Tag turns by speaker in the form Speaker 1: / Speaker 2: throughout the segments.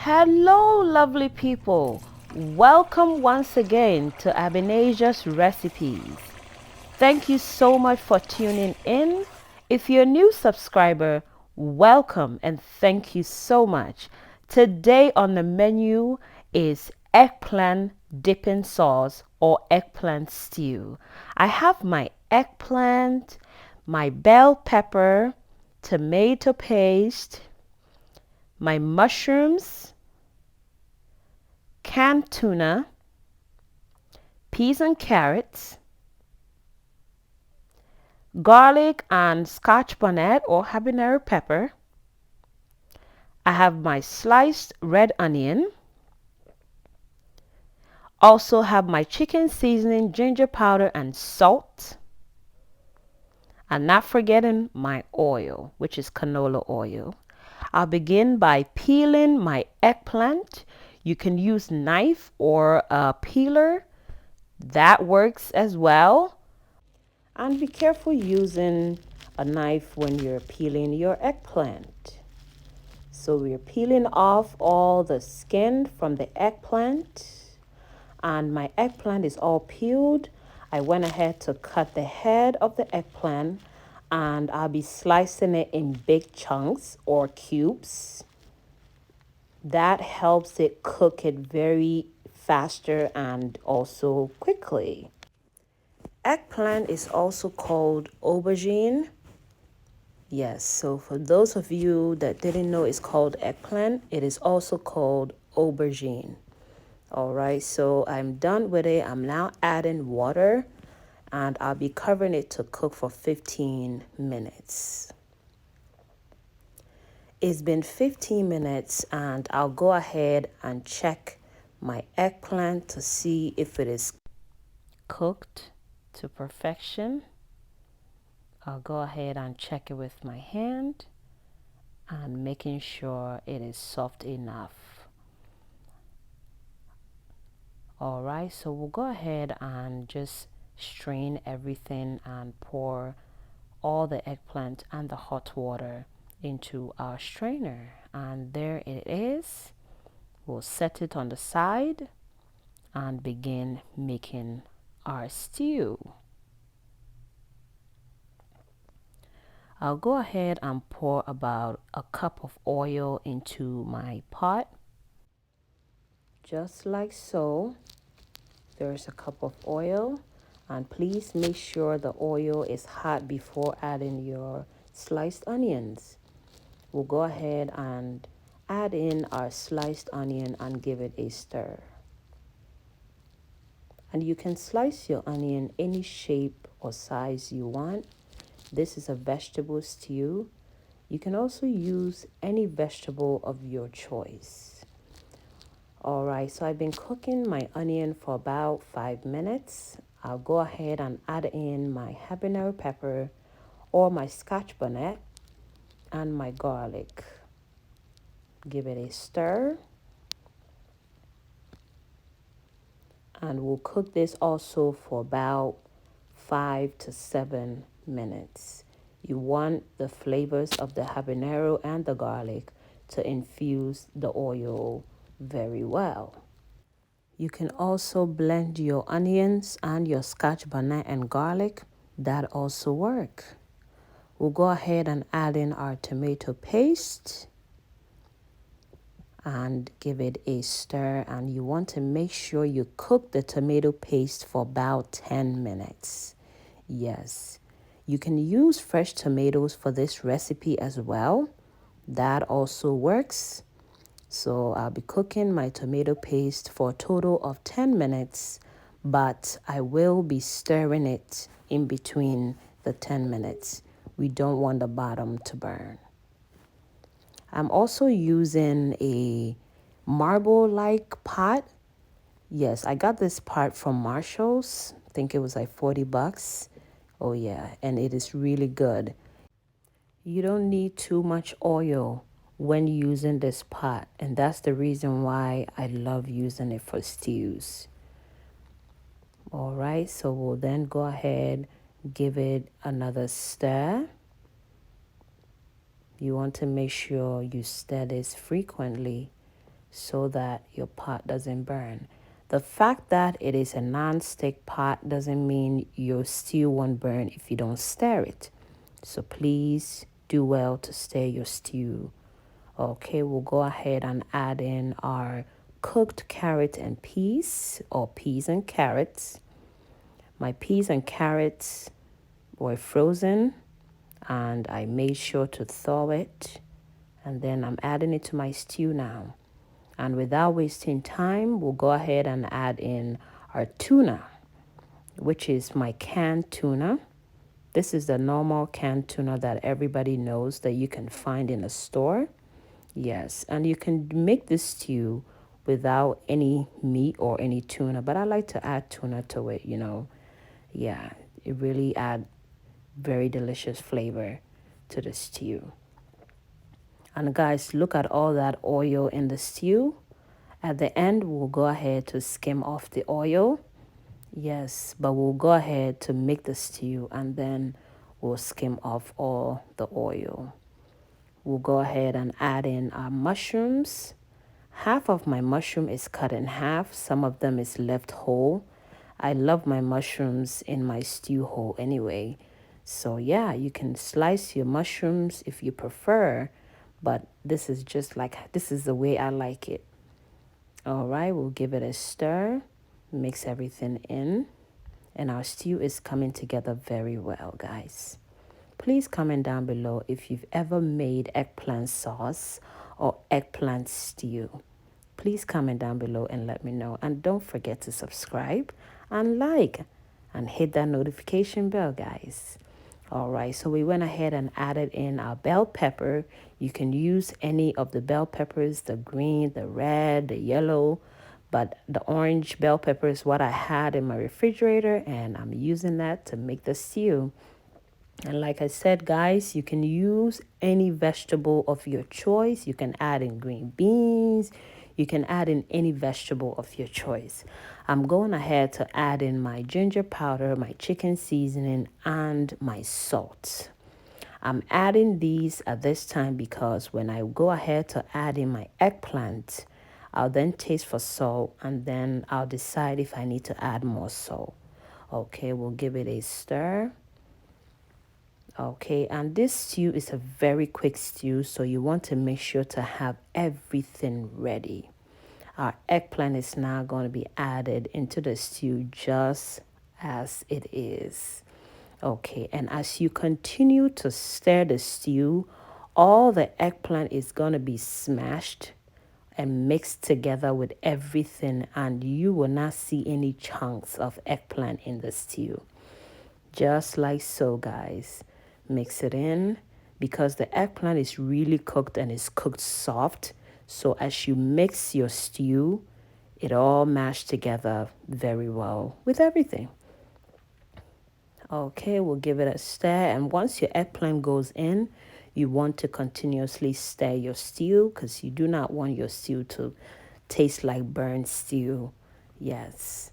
Speaker 1: Hello, lovely people. Welcome once again to Abinasia's Recipes. Thank you so much for tuning in. If you're a new subscriber, welcome and thank you so much. Today on the menu is eggplant dipping sauce or eggplant stew. I have my eggplant, my bell pepper, tomato paste, my mushrooms, canned tuna, peas and carrots, garlic and scotch bonnet or habanero pepper. I have my sliced red onion. Also have my chicken seasoning, ginger powder and salt. And not forgetting my oil, which is canola oil. I'll begin by peeling my eggplant. You can use knife or a peeler. That works as well. And be careful using a knife when you're peeling your eggplant. So we're peeling off all the skin from the eggplant. And my eggplant is all peeled. I went ahead to cut the head of the eggplant and I'll be slicing it in big chunks or cubes. That helps it cook it very faster and also quickly. Eggplant is also called aubergine. Yes, so for those of you that didn't know it's called eggplant, it is also called aubergine. All right, so I'm done with it. I'm now adding water and I'll be covering it to cook for 15 minutes. It's been 15 minutes and I'll go ahead and check my eggplant to see if it is cooked to perfection. I'll go ahead and check it with my hand and making sure it is soft enough. All right, so we'll go ahead and just strain everything and pour all the eggplant and the hot water into our strainer. And there it is. We'll set it on the side and begin making our stew. I'll go ahead and pour about a cup of oil into my pot. Just like so. There's a cup of oil. And please make sure the oil is hot before adding your sliced onions. We'll go ahead and add in our sliced onion and give it a stir. And you can slice your onion any shape or size you want. This is a vegetable stew. You can also use any vegetable of your choice. All right, so I've been cooking my onion for about 5 minutes. I'll go ahead and add in my habanero pepper or my scotch bonnet and my garlic. Give it a stir. And we'll cook this also for about 5 to 7 minutes. You want the flavors of the habanero and the garlic to infuse the oil very well. You can also blend your onions and your scotch bonnet and garlic. That also work. We'll go ahead and add in our tomato paste and give it a stir, and you want to make sure you cook the tomato paste for about 10 minutes. Yes, you can use fresh tomatoes for this recipe as well. That also works. So I'll be cooking my tomato paste for a total of 10 minutes, but I will be stirring it in between the 10 minutes. We don't want the bottom to burn. I'm also using a marble-like pot. Yes, I got this pot from Marshall's. I think it was like 40 bucks. Oh yeah, and it is really good. You don't need too much oil when using this pot, and that's the reason why I love using it for stews. All right, so we'll then go ahead, give it another stir. You want to make sure you stir this frequently so that your pot doesn't burn. The fact that it is a non-stick pot doesn't mean your stew won't burn if you don't stir it. So please do well to stir your stew. Okay, we'll go ahead and add in our cooked carrot and peas, or peas and carrots. My peas and carrots were frozen and I made sure to thaw it, and then I'm adding it to my stew now. And without wasting time, we'll go ahead and add in our tuna, which is my canned tuna. This is the normal canned tuna that everybody knows that you can find in a store. Yes, and you can make this stew without any meat or any tuna, but I like to add tuna to it, you know. Yeah, it really adds very delicious flavor to the stew. And guys, look at all that oil in the stew. At the end, we'll go ahead to skim off the oil. Yes, but we'll go ahead to make the stew and then we'll skim off all the oil. We'll go ahead and add in our mushrooms. Half of my mushroom is cut in half. Some of them is left whole. I love my mushrooms in my stew whole anyway. So yeah, you can slice your mushrooms if you prefer, but this is the way I like it. All right, we'll give it a stir, mix everything in, and our stew is coming together very well, guys. Please comment down below if you've ever made eggplant sauce or eggplant stew. Please comment down below and let me know. And don't forget to subscribe and like and hit that notification bell, guys. All right, so we went ahead and added in our bell pepper. You can use any of the bell peppers, the green, the red, the yellow, but the orange bell pepper is what I had in my refrigerator, and I'm using that to make the stew. And like I said, guys, you can use any vegetable of your choice. You can add in green beans. You can add in any vegetable of your choice. I'm going ahead to add in my ginger powder, my chicken seasoning, and my salt. I'm adding these at this time because when I go ahead to add in my eggplant, I'll then taste for salt and then I'll decide if I need to add more salt. Okay, we'll give it a stir. Okay, and this stew is a very quick stew, so you want to make sure to have everything ready. Our eggplant is now going to be added into the stew just as it is. Okay, and as you continue to stir the stew, all the eggplant is going to be smashed and mixed together with everything, and you will not see any chunks of eggplant in the stew. Just like so, guys. Mix it in because the eggplant is really cooked and is cooked soft. So as you mix your stew, it all mashed together very well with everything. Okay, we'll give it a stir, and once your eggplant goes in, you want to continuously stir your stew because you do not want your stew to taste like burnt stew. Yes.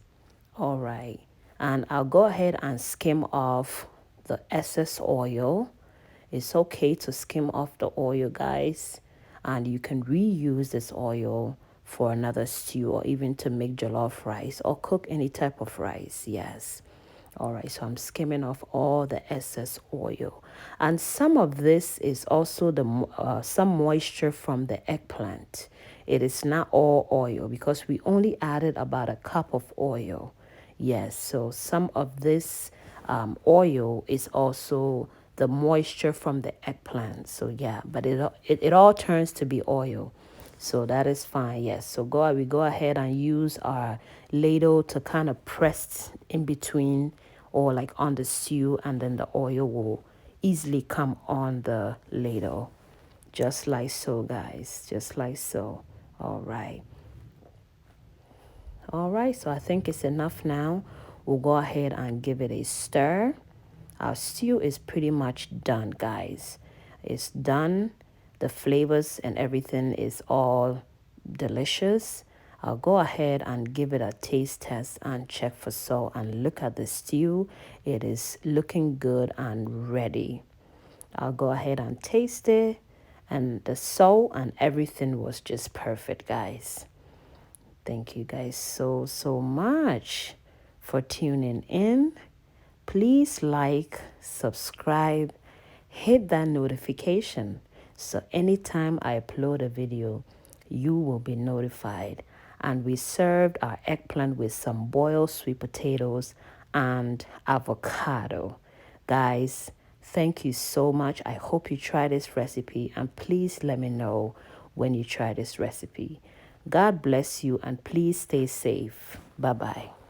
Speaker 1: All right. And I'll go ahead and skim off the excess oil. It's okay to skim off the oil, guys, and you can reuse this oil for another stew or even to make jollof rice or cook any type of rice. Yes. All right, so I'm skimming off all the excess oil, and some of this is also some moisture from the eggplant. It is not all oil because we only added about a cup of oil. Yes, so some of this oil is also the moisture from the eggplant. So yeah, but it all turns to be oil. So that is fine. Yes. So we go ahead and use our ladle to kind of press in between or like on the stew, and then the oil will easily come on the ladle. Just like so, guys. Just like so. All right. All right, so I think it's enough now. We'll go ahead and give it a stir. Our stew is pretty much done, guys. It's done. The flavors and everything is all delicious. I'll go ahead and give it a taste test and check for salt, and look at the stew. It is looking good and ready. I'll go ahead and taste it, and the salt and everything was just perfect, guys. Thank you guys so much for tuning in. Please like, subscribe, hit that notification so anytime I upload a video, you will be notified. And we served our eggplant with some boiled sweet potatoes and avocado. Guys, thank you so much. I hope you try this recipe, and please let me know when you try this recipe. God bless you, and please stay safe. Bye-bye.